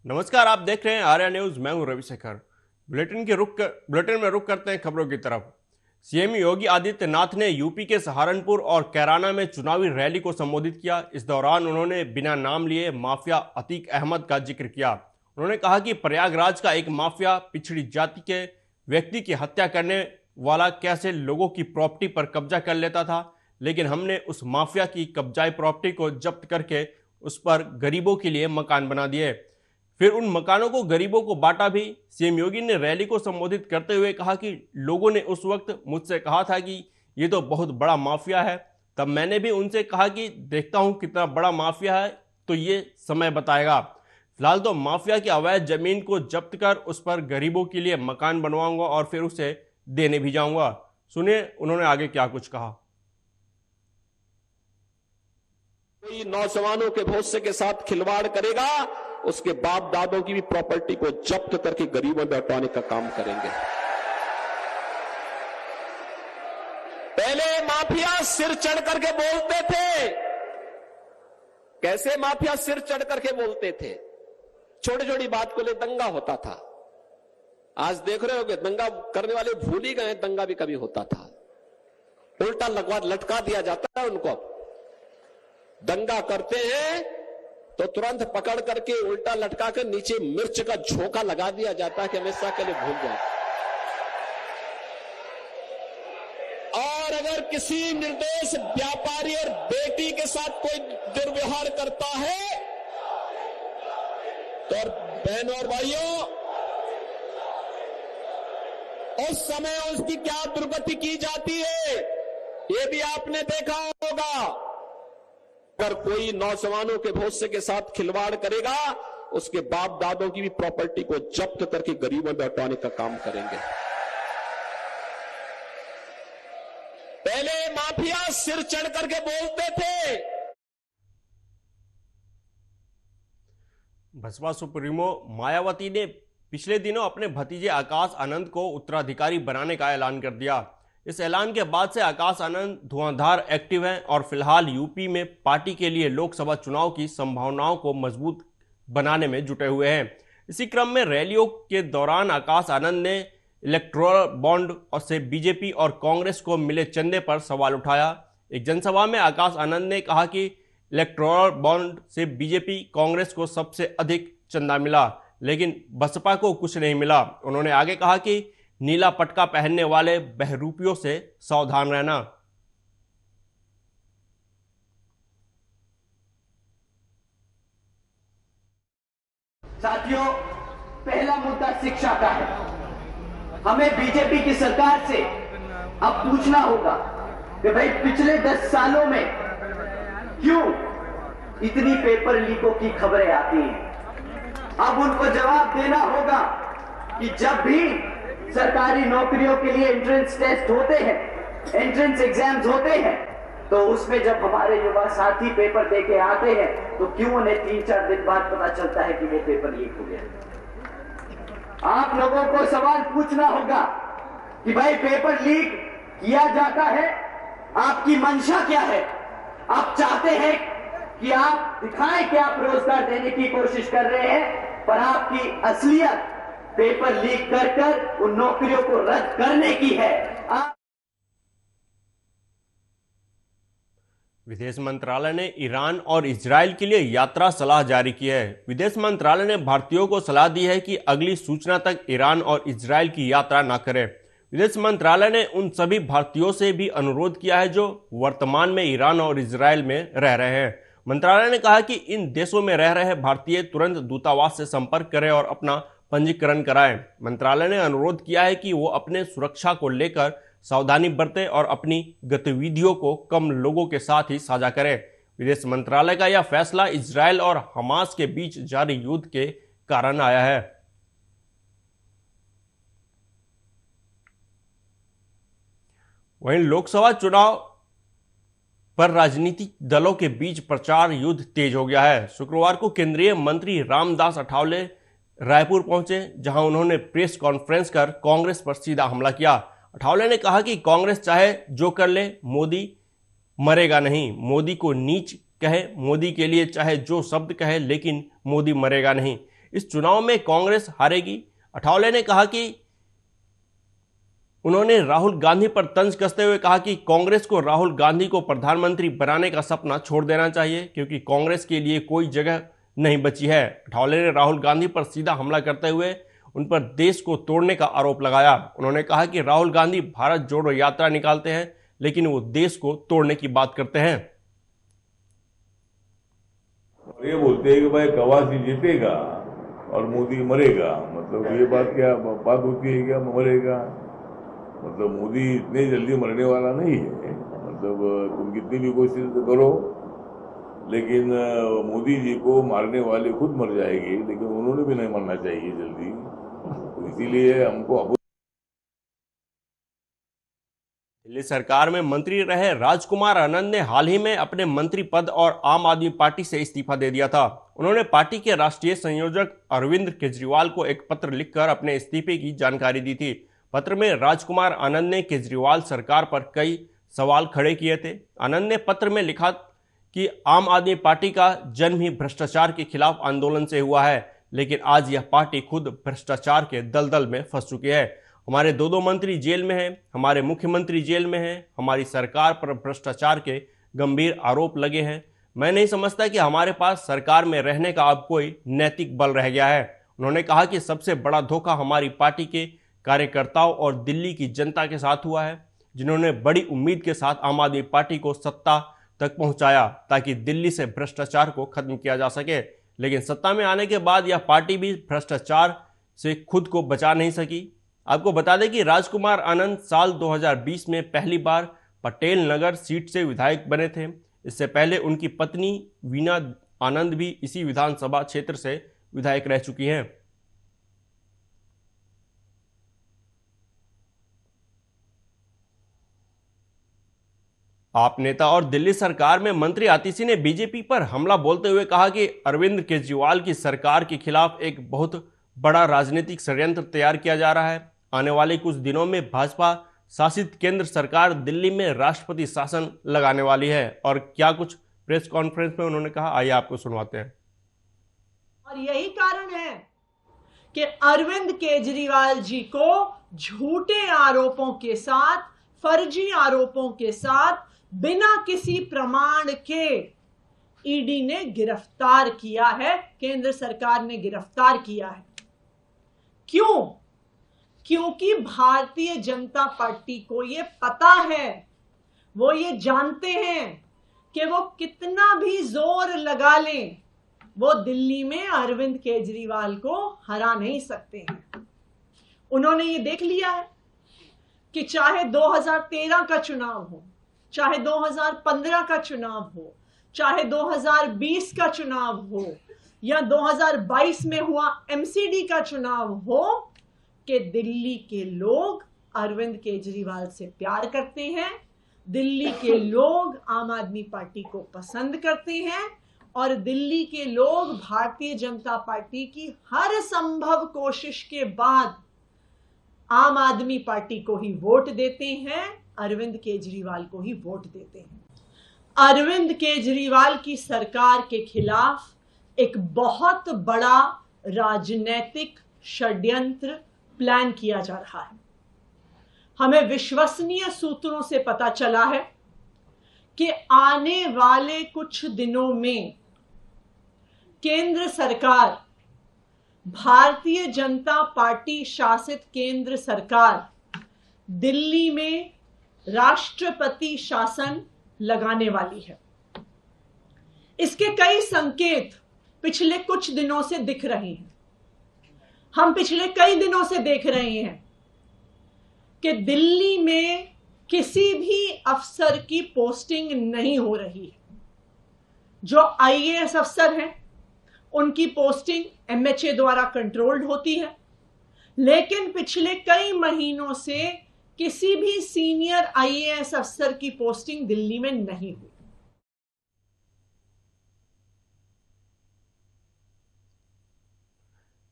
नमस्कार, आप देख रहे हैं आर्या न्यूज। मैं हूं रविशेखर। बुलेटिन में रुक करते हैं खबरों की तरफ। सीएम योगी आदित्यनाथ ने यूपी के सहारनपुर और कैराना में चुनावी रैली को संबोधित किया। इस दौरान उन्होंने बिना नाम लिए माफिया अतीक अहमद का जिक्र किया। उन्होंने कहा कि प्रयागराज का एक माफिया पिछड़ी जाति के व्यक्ति की हत्या करने वाला कैसे लोगों की प्रॉपर्टी पर कब्जा कर लेता था, लेकिन हमने उस माफिया की कब्जाई प्रॉपर्टी को जब्त करके उस पर गरीबों के लिए मकान बना दिए, फिर उन मकानों को गरीबों को बांटा भी। सीएम योगी ने रैली को संबोधित करते हुए कहा कि लोगों ने उस वक्त मुझसे कहा था कि ये तो बहुत बड़ा माफिया है। तब मैंने भी उनसे कहा कि देखता हूं कितना बड़ा माफिया है, तो ये समय बताएगा। फिलहाल तो माफिया की अवैध जमीन को जब्त कर उस पर गरीबों के लिए मकान बनवाऊंगा और फिर उसे देने भी जाऊंगा। सुनिए उन्होंने आगे क्या कुछ कहा। कोई नौजवानों के भविष्य के साथ खिलवाड़ करेगा, उसके बाप दादों की भी प्रॉपर्टी को जब्त करके गरीबों में बंटवाने का काम करेंगे। पहले माफिया सिर चढ़ करके बोलते थे। कैसे माफिया सिर चढ़ करके बोलते थे? छोटी छोटी बात को ले दंगा होता था। आज देख रहे होगे दंगा करने वाले भूल ही गए, दंगा भी कभी होता था। उल्टा लटका दिया जाता है उनको। दंगा करते हैं तो तुरंत पकड़ करके उल्टा लटका कर नीचे मिर्च का झोंका लगा दिया जाता है कि हमेशा के लिए भूल जाए। और अगर किसी निर्दोष व्यापारी और बेटी के साथ कोई दुर्व्यवहार करता है तो बहनों और भाइयों, उस समय उसकी क्या दुर्गति की जाती है, ये भी आपने देखा होगा। अगर कोई नौजवानों के भविष्य के साथ खिलवाड़ करेगा, उसके बाप दादों की भी प्रॉपर्टी को जब्त करके गरीबों में बंटवाने का काम करेंगे। पहले माफिया सिर चढ़ करके बोलते थे। बसपा सुप्रीमो मायावती ने पिछले दिनों अपने भतीजे आकाश आनंद को उत्तराधिकारी बनाने का ऐलान कर दिया। इस ऐलान के बाद से आकाश आनंद धुआंधार एक्टिव हैं और फिलहाल यूपी में पार्टी के लिए लोकसभा चुनाव की संभावनाओं को मजबूत बनाने में जुटे हुए हैं। इसी क्रम में रैलियों के दौरान आकाश आनंद ने इलेक्टोरल बॉन्ड और से बीजेपी और कांग्रेस को मिले चंदे पर सवाल उठाया। एक जनसभा में आकाश आनंद ने कहा कि इलेक्टोरल बॉन्ड से बीजेपी कांग्रेस को सबसे अधिक चंदा मिला, लेकिन बसपा को कुछ नहीं मिला। उन्होंने आगे कहा कि नीला पटका पहनने वाले बहरूपियों से सावधान रहना। साथियों, पहला मुद्दा शिक्षा का है। हमें बीजेपी की सरकार से अब पूछना होगा कि भाई पिछले 10 सालों में क्यों इतनी पेपर लीकों की खबरें आती हैं। अब उनको जवाब देना होगा कि जब भी सरकारी नौकरियों के लिए एंट्रेंस टेस्ट होते हैं, एंट्रेंस एग्जाम्स होते हैं, तो उसमें जब हमारे युवा साथी पेपर देके आते हैं तो क्यों उन्हें 3-4 दिन बाद पता चलता है कि वो पेपर लीक हो गया। आप लोगों को सवाल पूछना होगा कि भाई पेपर लीक किया जाता है, आपकी मंशा क्या है? आप चाहते हैं कि आप दिखाएं कि आप रोजगार देने की कोशिश कर रहे हैं, पर आपकी असलियत पेपर लीक कर उन नौकरियों को रद्द करने की है। विदेश मंत्रालय ने ईरान और इजरायल के लिए यात्रा सलाह जारी की है। विदेश मंत्रालय ने भारतीयों को सलाह दी है कि अगली सूचना तक ईरान और इजरायल की यात्रा न करें। विदेश मंत्रालय ने उन सभी भारतीयों से भी अनुरोध किया है जो वर्तमान में ईरान और इजरायल में रह रहे हैं। मंत्रालय ने कहा कि इन देशों में रह रहे भारतीय तुरंत दूतावास से संपर्क करें और अपना पंजीकरण कराएं। मंत्रालय ने अनुरोध किया है कि वो अपने सुरक्षा को लेकर सावधानी बरतें और अपनी गतिविधियों को कम लोगों के साथ ही साझा करें। विदेश मंत्रालय का यह फैसला इजरायल और हमास के बीच जारी युद्ध के कारण आया है। वहीं लोकसभा चुनाव पर राजनीतिक दलों के बीच प्रचार युद्ध तेज हो गया है। शुक्रवार को केंद्रीय मंत्री रामदास अठावले रायपुर पहुंचे, जहां उन्होंने प्रेस कॉन्फ्रेंस कर कांग्रेस पर सीधा हमला किया। अठावले ने कहा कि कांग्रेस चाहे जो कर ले, मोदी मरेगा नहीं। मोदी को नीच कहे, मोदी के लिए चाहे जो शब्द कहे, लेकिन मोदी मरेगा नहीं। इस चुनाव में कांग्रेस हारेगी। अठावले ने कहा कि उन्होंने राहुल गांधी पर तंज कसते हुए कहा कि कांग्रेस को राहुल गांधी को प्रधानमंत्री बनाने का सपना छोड़ देना चाहिए, क्योंकि कांग्रेस के लिए कोई जगह नहीं बची है। अठावले ने राहुल गांधी पर सीधा हमला करते हुए उन पर देश को तोड़ने का आरोप लगाया। उन्होंने कहा कि राहुल गांधी भारत जोड़ो यात्रा निकालते हैं, लेकिन वो देश को तोड़ने की बात करते हैं। ये बोलते हैं कि भाई कवासी जीतेगा और मोदी मरेगा, मतलब ये बात क्या बात होती है? क्या मरेगा? मतलब मोदी इतने जल्दी मरने वाला नहीं है। मतलब तुम कितनी भी कोशिश करो, लेकिन मोदी जी को मारने वाले खुद मर जाएंगे, लेकिन उन्होंने भी नहीं मरना चाहिए जल्दी। तो इसीलिए हमको दिल्ली सरकार में मंत्री रहे राजकुमार आनंद ने हाल ही में अपने मंत्री पद और आम आदमी पार्टी से इस्तीफा दे दिया था। उन्होंने पार्टी के राष्ट्रीय संयोजक अरविंद केजरीवाल को एक पत्र लिखकर अपने इस्तीफे की जानकारी दी थी। पत्र में राजकुमार आनंद ने केजरीवाल सरकार पर कई सवाल खड़े किए थे। आनंद ने पत्र में लिखा कि आम आदमी पार्टी का जन्म ही भ्रष्टाचार के खिलाफ आंदोलन से हुआ है, लेकिन आज यह पार्टी खुद भ्रष्टाचार के दलदल में फंस चुकी है। हमारे दो मंत्री जेल में हैं, हमारे मुख्यमंत्री जेल में हैं, हमारी सरकार पर भ्रष्टाचार के गंभीर आरोप लगे हैं। मैं नहीं समझता कि हमारे पास सरकार में रहने का अब कोई नैतिक बल रह गया है। उन्होंने कहा कि सबसे बड़ा धोखा हमारी पार्टी के कार्यकर्ताओं और दिल्ली की जनता के साथ हुआ है, जिन्होंने बड़ी उम्मीद के साथ आम आदमी पार्टी को सत्ता तक पहुंचाया ताकि दिल्ली से भ्रष्टाचार को खत्म किया जा सके। लेकिन सत्ता में आने के बाद यह पार्टी भी भ्रष्टाचार से खुद को बचा नहीं सकी। आपको बता दें कि राजकुमार आनंद साल 2020 में पहली बार पटेल नगर सीट से विधायक बने थे। इससे पहले उनकी पत्नी वीणा आनंद भी इसी विधानसभा क्षेत्र से विधायक रह चुकी हैं। आप नेता और दिल्ली सरकार में मंत्री आतिशी ने बीजेपी पर हमला बोलते हुए कहा कि अरविंद केजरीवाल की सरकार के खिलाफ एक बहुत बड़ा राजनीतिक षड्यंत्र तैयार किया जा रहा है। आने वाले कुछ दिनों में भाजपा शासित केंद्र सरकार दिल्ली में राष्ट्रपति शासन लगाने वाली है। और क्या कुछ प्रेस कॉन्फ्रेंस में उन्होंने कहा, आइए आपको सुनवाते हैं। और यही कारण है कि अरविंद केजरीवाल जी को झूठे आरोपों के साथ, फर्जी आरोपों के साथ, बिना किसी प्रमाण के ईडी ने गिरफ्तार किया है, केंद्र सरकार ने गिरफ्तार किया है। क्यों? क्योंकि भारतीय जनता पार्टी को यह पता है, वो ये जानते हैं कि वो कितना भी जोर लगा लें, वो दिल्ली में अरविंद केजरीवाल को हरा नहीं सकते हैं। उन्होंने ये देख लिया है कि चाहे 2013 का चुनाव हो, चाहे 2015 का चुनाव हो, चाहे 2020 का चुनाव हो, या 2022 में हुआ एमसीडी का चुनाव हो, कि दिल्ली के लोग अरविंद केजरीवाल से प्यार करते हैं, दिल्ली के लोग आम आदमी पार्टी को पसंद करते हैं, और दिल्ली के लोग भारतीय जनता पार्टी की हर संभव कोशिश के बाद आम आदमी पार्टी को ही वोट देते हैं, अरविंद केजरीवाल को ही वोट देते हैं। अरविंद केजरीवाल की सरकार के खिलाफ एक बहुत बड़ा राजनीतिक षड्यंत्र प्लान किया जा रहा है। हमें विश्वसनीय सूत्रों से पता चला है कि आने वाले कुछ दिनों में केंद्र सरकार, भारतीय जनता पार्टी शासित केंद्र सरकार दिल्ली में राष्ट्रपति शासन लगाने वाली है। इसके कई संकेत पिछले कुछ दिनों से दिख रहे हैं। हम पिछले कई दिनों से देख रहे हैं कि दिल्ली में किसी भी अफसर की पोस्टिंग नहीं हो रही है। जो आईएएस अफसर हैं उनकी पोस्टिंग एमएचए द्वारा कंट्रोल्ड होती है, लेकिन पिछले कई महीनों से किसी भी सीनियर आईएएस अफसर की पोस्टिंग दिल्ली में नहीं हुई।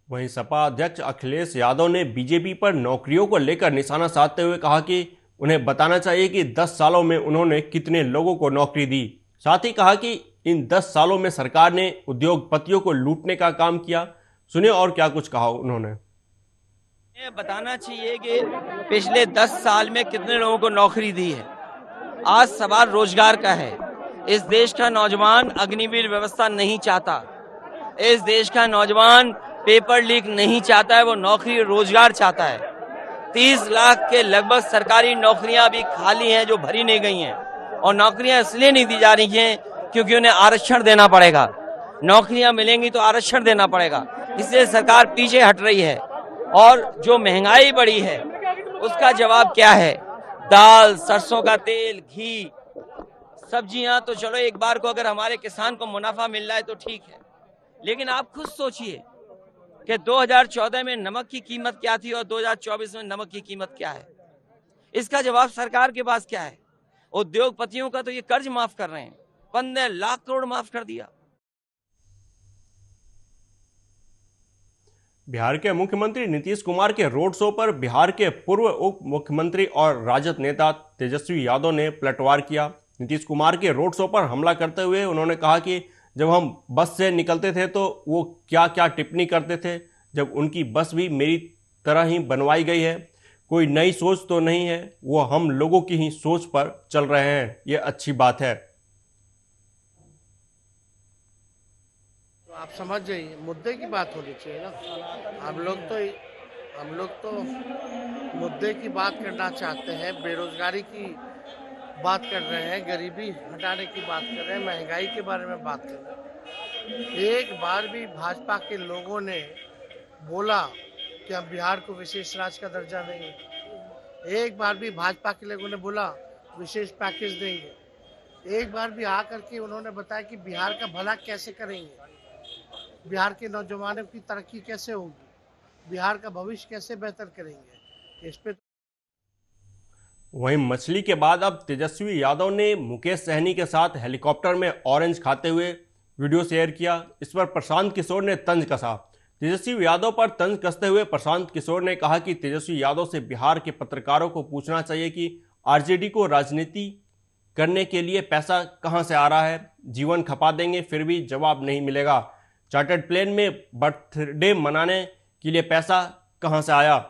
वहीं सपा अध्यक्ष अखिलेश यादव ने बीजेपी पर नौकरियों को लेकर निशाना साधते हुए कहा कि उन्हें बताना चाहिए कि 10 सालों में उन्होंने कितने लोगों को नौकरी दी। साथ ही कहा कि इन 10 सालों में सरकार ने उद्योगपतियों को लूटने का काम किया। सुनिए और क्या कुछ कहा उन्होंने। ये बताना चाहिए कि पिछले 10 साल में कितने लोगों को नौकरी दी है। आज सवाल रोजगार का है। इस देश का नौजवान अग्निवीर व्यवस्था नहीं चाहता। इस देश का नौजवान पेपर लीक नहीं चाहता है, वो नौकरी रोजगार चाहता है। 30 लाख के लगभग सरकारी नौकरियां अभी खाली हैं जो भरी नहीं गई हैं, और नौकरियां इसलिए नहीं दी जा रही हैं क्योंकि उन्हें आरक्षण देना पड़ेगा। नौकरियां मिलेंगी तो आरक्षण देना पड़ेगा, इसलिए सरकार पीछे हट रही है। और जो महंगाई बढ़ी है उसका जवाब क्या है? दाल, सरसों का तेल, घी, सब्जियां तो चलो एक बार को अगर हमारे किसान को मुनाफा मिल रहा है तो ठीक है, लेकिन आप खुद सोचिए कि 2014 में नमक की कीमत क्या थी और 2024 में नमक की कीमत क्या है। इसका जवाब सरकार के पास क्या है? उद्योगपतियों का तो ये कर्ज माफ कर रहे हैं, 15 लाख करोड़ माफ कर दिया। बिहार के मुख्यमंत्री नीतीश कुमार के रोड शो पर बिहार के पूर्व उप मुख्यमंत्री और राजद नेता तेजस्वी यादव ने पलटवार किया। नीतीश कुमार के रोड शो पर हमला करते हुए उन्होंने कहा कि जब हम बस से निकलते थे तो वो क्या क्या टिप्पणी करते थे, जब उनकी बस भी मेरी तरह ही बनवाई गई है, कोई नई सोच तो नहीं है, वो हम लोगों की ही सोच पर चल रहे हैं, ये अच्छी बात है। तो आप समझ जाइए, मुद्दे की बात होनी चाहिए ना। हम लोग तो मुद्दे की बात करना चाहते हैं, बेरोजगारी की बात कर रहे हैं, गरीबी हटाने की बात कर रहे हैं, महंगाई के बारे में बात कर रहे हैं। एक बार भी भाजपा के लोगों ने बोला कि हम बिहार को विशेष राज्य का दर्जा देंगे। एक बार भी भाजपा के लोगों ने बोला विशेष पैकेज देंगे। एक बार भी आकर के उन्होंने बताया कि बिहार का भला कैसे करेंगे, बिहार के नौजवानों की तरक्की कैसे होगी, बिहार का भविष्य कैसे बेहतर करेंगे। इस पे वहीं मछली के बाद अब तेजस्वी यादव ने मुकेश सहनी के साथ हेलीकॉप्टर में ऑरेंज खाते हुए वीडियो शेयर किया। इस पर प्रशांत किशोर ने तंज कसा। तेजस्वी यादव पर तंज कसते हुए प्रशांत किशोर ने कहा कि तेजस्वी यादव से बिहार के पत्रकारों को पूछना चाहिए कि आरजेडी को राजनीति करने के लिए पैसा कहां से आ रहा है। जीवन खपा देंगे फिर भी जवाब नहीं मिलेगा। चार्टर्ड प्लेन में बर्थडे मनाने के लिए पैसा कहां से आया।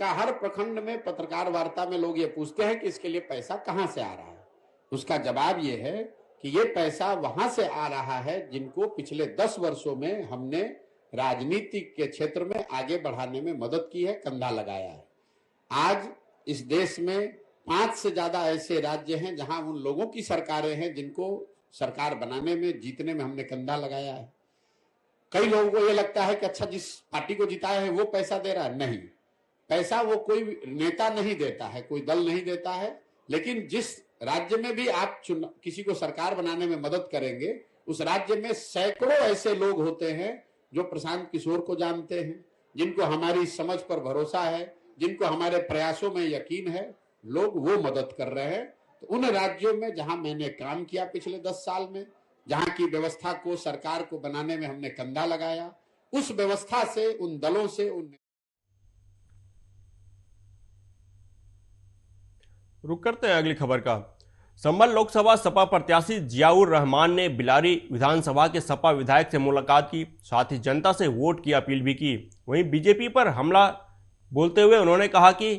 हर प्रखंड में पत्रकार वार्ता में लोग ये पूछते हैं कि इसके लिए पैसा कहां से आ रहा है। उसका जवाब ये है कि ये पैसा वहां से आ रहा है जिनको पिछले 10 वर्षों में हमने राजनीति के क्षेत्र में आगे बढ़ाने में मदद की है, कंधा लगाया है। आज इस देश में 5 से ज्यादा ऐसे राज्य हैं जहां उन लोगों की सरकारें हैं जिनको सरकार बनाने में, जीतने में हमने कंधा लगाया है। कई लोगों को ये लगता है कि अच्छा जिस पार्टी को जिताया है वो पैसा दे रहा है। नहीं, पैसा वो कोई नेता नहीं देता है, कोई दल नहीं देता है, लेकिन जिस राज्य में भी आप किसी को सरकार बनाने में मदद करेंगे, उस राज्य में सैकड़ों ऐसे लोग होते हैं जो प्रशांत किशोर को जानते हैं, जिनको हमारी समझ पर भरोसा है, जिनको हमारे प्रयासों में यकीन है, लोग वो मदद कर रहे हैं। तो उन राज्यों में जहां मैंने काम किया पिछले 10 साल में, जहां की व्यवस्था को, सरकार को बनाने में हमने कंधा लगाया, उस व्यवस्था से, उन दलों से, रुक करते हैं अगली खबर का। संभल लोकसभा सपा प्रत्याशी जियाउर रहमान ने बिलारी विधानसभा के सपा विधायक से मुलाकात की, साथ ही जनता से वोट की अपील भी की। वहीं बीजेपी पर हमला बोलते हुए उन्होंने कहा कि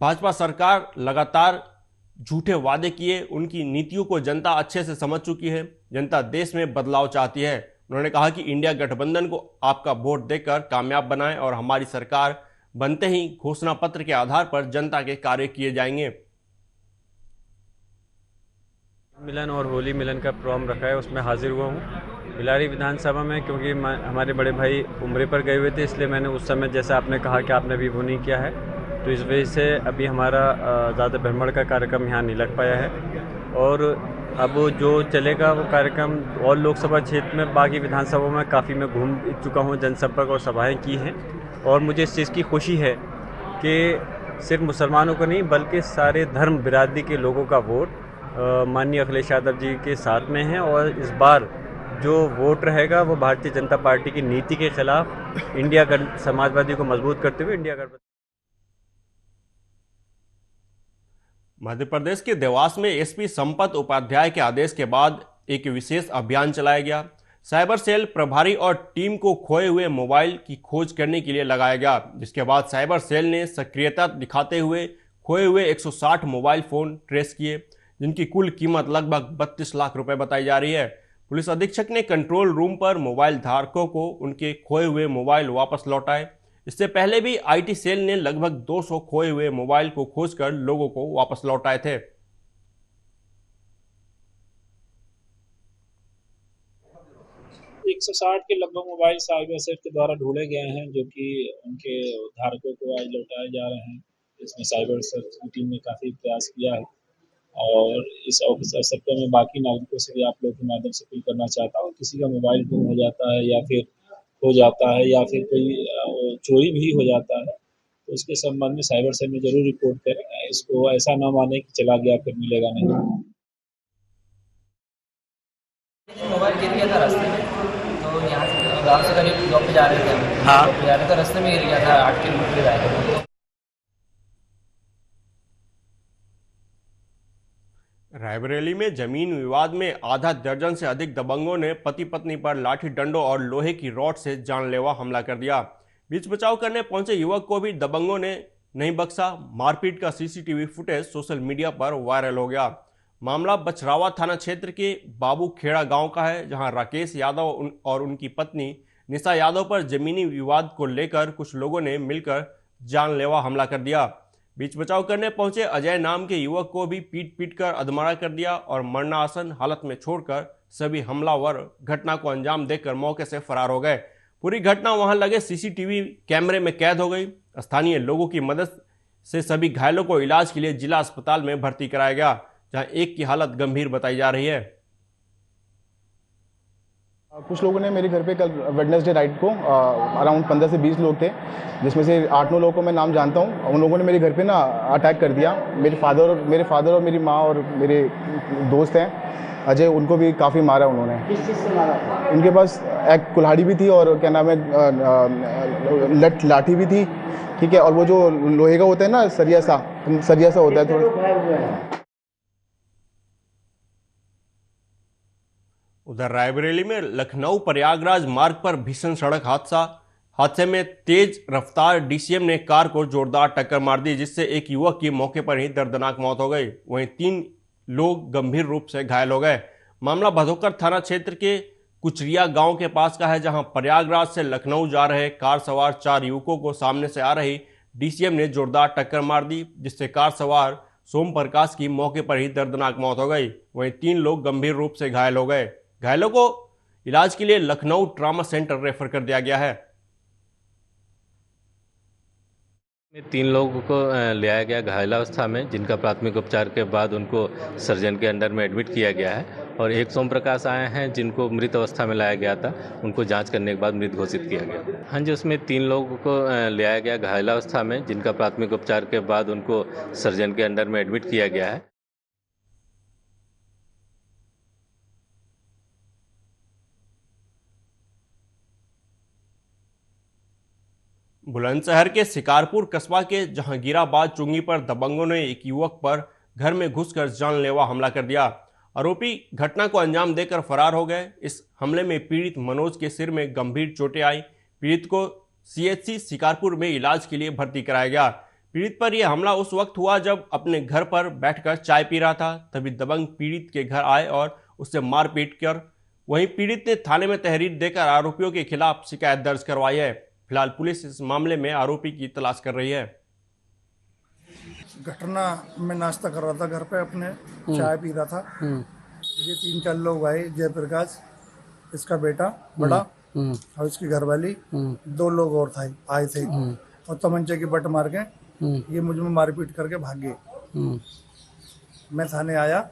भाजपा सरकार लगातार झूठे वादे किए, उनकी नीतियों को जनता अच्छे से समझ चुकी है, जनता देश में बदलाव चाहती है। उन्होंने कहा कि इंडिया गठबंधन को आपका वोट देकर कामयाब बनाएं और हमारी सरकार बनते ही घोषणा पत्र के आधार पर जनता के कार्य किए जाएंगे। मिलन और होली मिलन का प्रोग्राम रखा है, उसमें हाजिर हुआ हूँ बिलारी विधानसभा में, क्योंकि हमारे बड़े भाई उम्रे पर गए हुए थे, इसलिए मैंने उस समय, जैसा आपने कहा कि आपने भी वो नहीं किया है, तो इस वजह से अभी हमारा ज़्यादा भ्रमण का कार्यक्रम यहाँ नहीं लग पाया है। और अब जो चलेगा वो कार्यक्रम और लोकसभा क्षेत्र में, बाकी विधानसभा में काफ़ी मैं घूम चुका हूँ, जनसंपर्क और सभाएँ की हैं, और मुझे इस चीज़ की खुशी है कि सिर्फ मुसलमानों को नहीं बल्कि सारे धर्म बिरादरी के लोगों का वोट माननीय अखिलेश यादव जी के साथ में है। और इस बार जो वोट रहेगा वो भारतीय जनता पार्टी की नीति के खिलाफ इंडिया समाजवादी को मजबूत करते हुए इंडिया गठबंधन। मध्य प्रदेश के देवास में एसपी संपत उपाध्याय के आदेश के बाद एक विशेष अभियान चलाया गया। साइबर सेल प्रभारी और टीम को खोए हुए मोबाइल की खोज करने के लिए लगाया गया, जिसके बाद साइबर सेल ने सक्रियता दिखाते हुए खोए हुए 160 मोबाइल फोन ट्रेस किए, जिनकी कुल कीमत लगभग 32 लाख रुपए बताई जा रही है। पुलिस अधीक्षक ने कंट्रोल रूम पर मोबाइल धारकों को उनके खोए हुए मोबाइल वापस लौटाए। इससे पहले भी आईटी सेल ने लगभग 200 खोए हुए मोबाइल को खोजकर लोगों को वापस लौटाए थे। 160 के लगभग मोबाइल साइबर सेल के द्वारा ढूंढे गए हैं, जो कि उनके धारकों को आज लौटाए जा रहे हैं। इसमें साइबर सेल की टीम ने काफ़ी प्रयास किया है और इस अवसर पर मैं बाकी नागरिकों से भी आप लोगों के माध्यम से अपील करना चाहता हूँ, किसी का मोबाइल गुम हो जाता है या फिर हो जाता है या फिर कोई चोरी भी हो जाता है तो उसके संबंध में साइबर सेल में जरूर रिपोर्ट करें। इसको ऐसा न माने कि चला गया फिर मिलेगा नहीं। मोबाइल गिर गया था रास्ते में, तो यहाँ से गाँव से करीब जॉब पे जा रहे थे हम। हाँ। जॉब पे जा रहे थे, रास्ते में गिर गया था, 8 किलोमीटर जाएगा। रायबरेली में जमीन विवाद में आधा दर्जन से अधिक दबंगों ने पति पत्नी पर लाठी डंडों और लोहे की रॉड से जानलेवा हमला कर दिया। बीच बचाव करने पहुंचे युवक को भी दबंगों ने नहीं बख्शा। मारपीट का सीसीटीवी फुटेज सोशल मीडिया पर वायरल हो गया। मामला बछरावा थाना क्षेत्र के बाबू खेड़ा गांव का है, जहां राकेश यादव और उनकी पत्नी निशा यादव पर जमीनी विवाद को लेकर कुछ लोगों ने मिलकर जानलेवा हमला कर दिया। बीच बचाव करने पहुंचे अजय नाम के युवक को भी पीट कर अधमरा कर दिया और मरणासन हालत में छोड़कर सभी हमलावर घटना को अंजाम देकर मौके से फरार हो गए। पूरी घटना वहां लगे सीसीटीवी कैमरे में कैद हो गई। स्थानीय लोगों की मदद से सभी घायलों को इलाज के लिए जिला अस्पताल में भर्ती कराया गया, जहां एक की हालत गंभीर बताई जा रही है। कुछ लोगों ने मेरे घर पे कल वेडनेसडे नाइट को अराउंड 15 से 20 लोग थे, जिसमें से 8-9 लोगों को मैं नाम जानता हूँ। उन लोगों ने मेरे घर पे ना अटैक कर दिया। मेरे फादर और मेरी माँ और मेरे दोस्त हैं अजय, उनको भी काफ़ी मारा उन्होंने। किस चीज़ से मारा था? उनके पास एक कुल्हाड़ी भी थी और क्या नाम है लाठी भी थी, ठीक है। और वो जो लोहे का होता है ना, सरिया सा होता है थोड़ा। उधर रायबरेली में लखनऊ प्रयागराज मार्ग पर भीषण सड़क हादसे में तेज रफ्तार डीसीएम ने कार को जोरदार टक्कर मार दी, जिससे एक युवक की मौके पर ही दर्दनाक मौत हो गई। वहीं 3 लोग गंभीर रूप से घायल हो गए। मामला भदोकर थाना क्षेत्र के कुचरिया गांव के पास का है, जहां प्रयागराज से लखनऊ जा रहे कार सवार 4 युवकों को सामने से आ रही डीसीएम ने जोरदार टक्कर मार दी, जिससे कार सवार सोम प्रकाश की मौके पर ही दर्दनाक मौत हो गई। वहीं 3 लोग गंभीर रूप से घायल हो गए। घायलों को इलाज के लिए लखनऊ ट्रामा सेंटर रेफर कर दिया गया है। 3 लोगों को लिया गया घायलावस्था में, जिनका प्राथमिक उपचार के बाद उनको सर्जन के अंडर में एडमिट किया गया है। और एक सोम प्रकाश आए हैं, जिनको मृत अवस्था में लाया गया था, उनको जांच करने के बाद मृत घोषित किया गया। हाँ जी, उसमें 3 लोगों को लिया गया घायलावस्था में, जिनका प्राथमिक उपचार के बाद उनको सर्जन के अंडर में एडमिट किया गया है। बुलंदशहर के शिकारपुर कस्बा के जहांगीराबाद चुंगी पर दबंगों ने एक युवक पर घर में घुसकर जानलेवा हमला कर दिया। आरोपी घटना को अंजाम देकर फरार हो गए। इस हमले में पीड़ित मनोज के सिर में गंभीर चोटें आई। पीड़ित को सीएचसी शिकारपुर में इलाज के लिए भर्ती कराया गया। पीड़ित पर यह हमला उस वक्त हुआ जब अपने घर पर बैठकर चाय पी रहा था। तभी दबंग पीड़ित के घर आए और उससे मारपीट कर वहीं पीड़ित ने थाने में तहरीर देकर आरोपियों के खिलाफ शिकायत दर्ज करवाई है। फिलहाल पुलिस इस मामले में आरोपी की तलाश कर रही है। घटना में नाश्ता कर रहा था घर पे, अपने चाय पी रहा था। ये 3-4 लोग आए, जयप्रकाश, इसका बेटा बड़ा और इसकी घरवाली, 2 लोग और आए थे और तमंचे की बट मार के ये मुझ में मारपीट करके भाग गए। मैं थाने आया।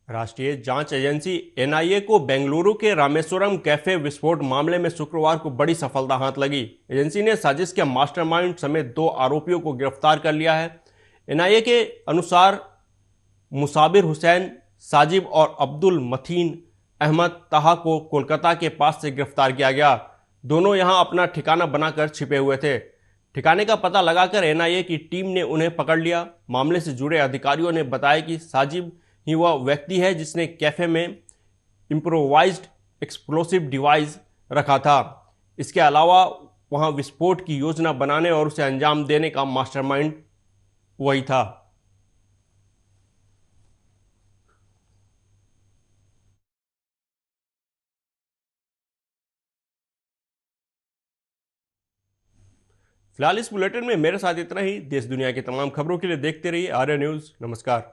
राष्ट्रीय जांच एजेंसी एनआईए को बेंगलुरु के रामेश्वरम कैफे विस्फोट मामले में शुक्रवार को बड़ी सफलता हाथ लगी। एजेंसी ने साजिश के मास्टरमाइंड समेत 2 आरोपियों को गिरफ्तार कर लिया है। एनआईए के अनुसार मुसाबिर हुसैन, साजिब और अब्दुल मथीन अहमद ताहा को कोलकाता के पास से गिरफ्तार किया गया। दोनों यहां अपना ठिकाना बनाकर छिपे हुए थे। ठिकाने का पता लगाकर एनआईए की टीम ने उन्हें पकड़ लिया। मामले से जुड़े अधिकारियों ने बताया कि साजिब ही वह व्यक्ति है जिसने कैफे में इम्प्रोवाइज्ड एक्सप्लोसिव डिवाइस रखा था। इसके अलावा वहां विस्फोट की योजना बनाने और उसे अंजाम देने का मास्टरमाइंड वही था। फिलहाल इस बुलेटिन में मेरे साथ इतना ही। देश दुनिया की तमाम खबरों के लिए देखते रहिए आर्या न्यूज़। नमस्कार।